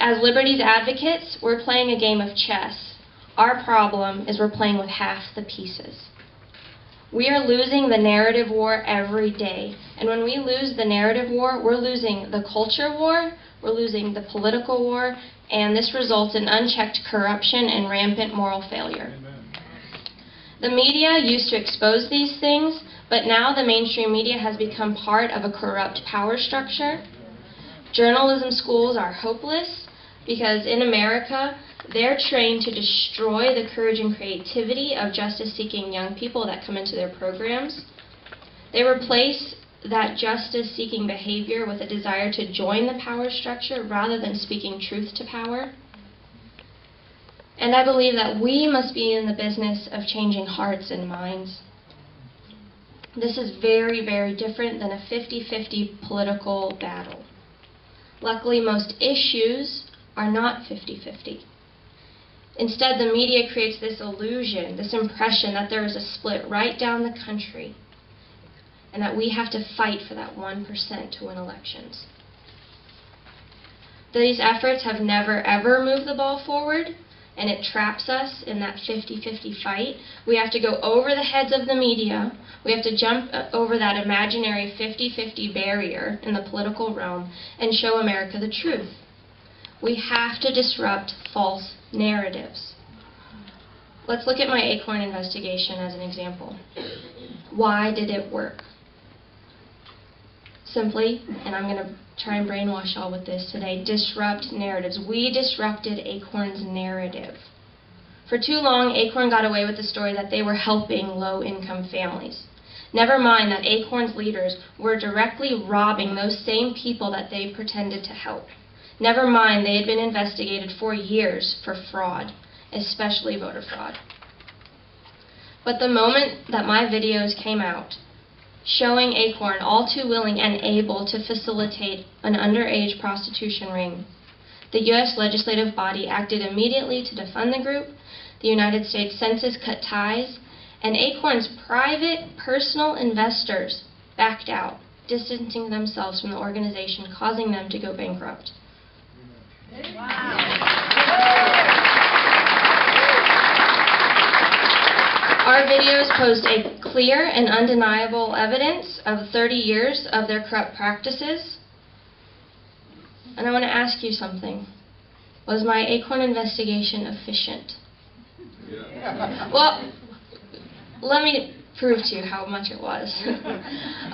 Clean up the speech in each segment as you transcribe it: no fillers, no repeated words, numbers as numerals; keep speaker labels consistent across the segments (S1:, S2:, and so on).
S1: As liberties advocates, we're playing a game of chess. Our problem is we're playing with half the pieces. We are losing the narrative war every day. And when we lose the narrative war, we're losing the culture war, we're losing the political war, and this results in unchecked corruption and rampant moral failure. The media used to expose these things, but now the mainstream media has become part of a corrupt power structure. Journalism schools are hopeless because in America, they're trained to destroy the courage and creativity of justice-seeking young people that come into their programs. They replace that justice-seeking behavior with a desire to join the power structure rather than speaking truth to power. And I believe that we must be in the business of changing hearts and minds. This is very, very different than a 50-50 political battle. Luckily, most issues are not 50-50. Instead, the media creates this illusion, this impression that there is a split right down the country and that we have to fight for that 1% to win elections. These efforts have never, ever moved the ball forward, and it traps us in that 50-50 fight. We have to go over the heads of the media. We have to jump over that imaginary 50-50 barrier in the political realm and show America the truth. We have to disrupt false narratives. Let's look at my Acorn investigation as an example. Why did it work? Simply, and I'm going to try and brainwash y'all with this today, disrupt narratives. We disrupted Acorn's narrative. For too long, Acorn got away with the story that they were helping low-income families. Never mind that Acorn's leaders were directly robbing those same people that they pretended to help. Never mind they had been investigated for years for fraud, especially voter fraud. But the moment that my videos came out, showing Acorn all too willing and able to facilitate an underage prostitution ring, the U.S. legislative body acted immediately to defund the group, the United States Census cut ties, and Acorn's private, personal investors backed out, distancing themselves from the organization, causing them to go bankrupt. Wow. Our videos post a clear and undeniable evidence of 30 years of their corrupt practices. And I want to ask you something. Was my Acorn investigation efficient? Yeah. Well, let me prove to you how much it was.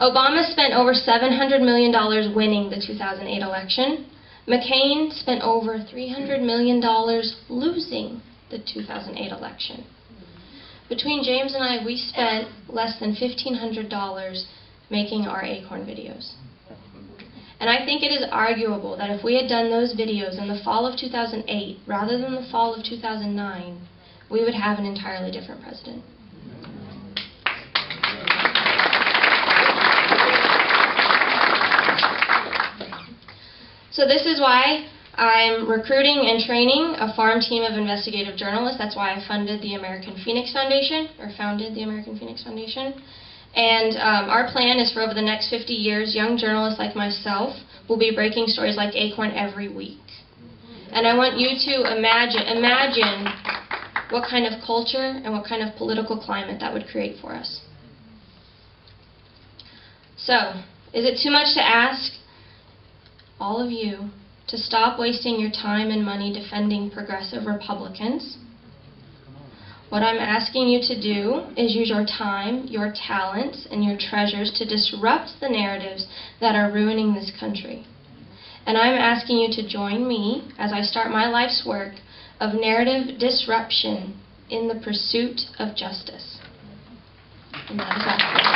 S1: Obama spent over $700 million winning the 2008 election. McCain spent over $300 million losing the 2008 election. Between James and I, we spent less than $1,500 making our Acorn videos. And I think it is arguable that if we had done those videos in the fall of 2008 rather than the fall of 2009, we would have an entirely different president. So this is why I'm recruiting and training a farm team of investigative journalists. That's why I funded the American Phoenix Foundation, or founded the American Phoenix Foundation. And our plan is for over the next 50 years, young journalists like myself will be breaking stories like Acorn every week. And I want you to imagine what kind of culture and what kind of political climate that would create for us. So, is it too much to ask all of you to stop wasting your time and money defending progressive Republicans? What I'm asking you to do is use your time, your talents, and your treasures to disrupt the narratives that are ruining this country. And I'm asking you to join me as I start my life's work of narrative disruption in the pursuit of justice. And that is all.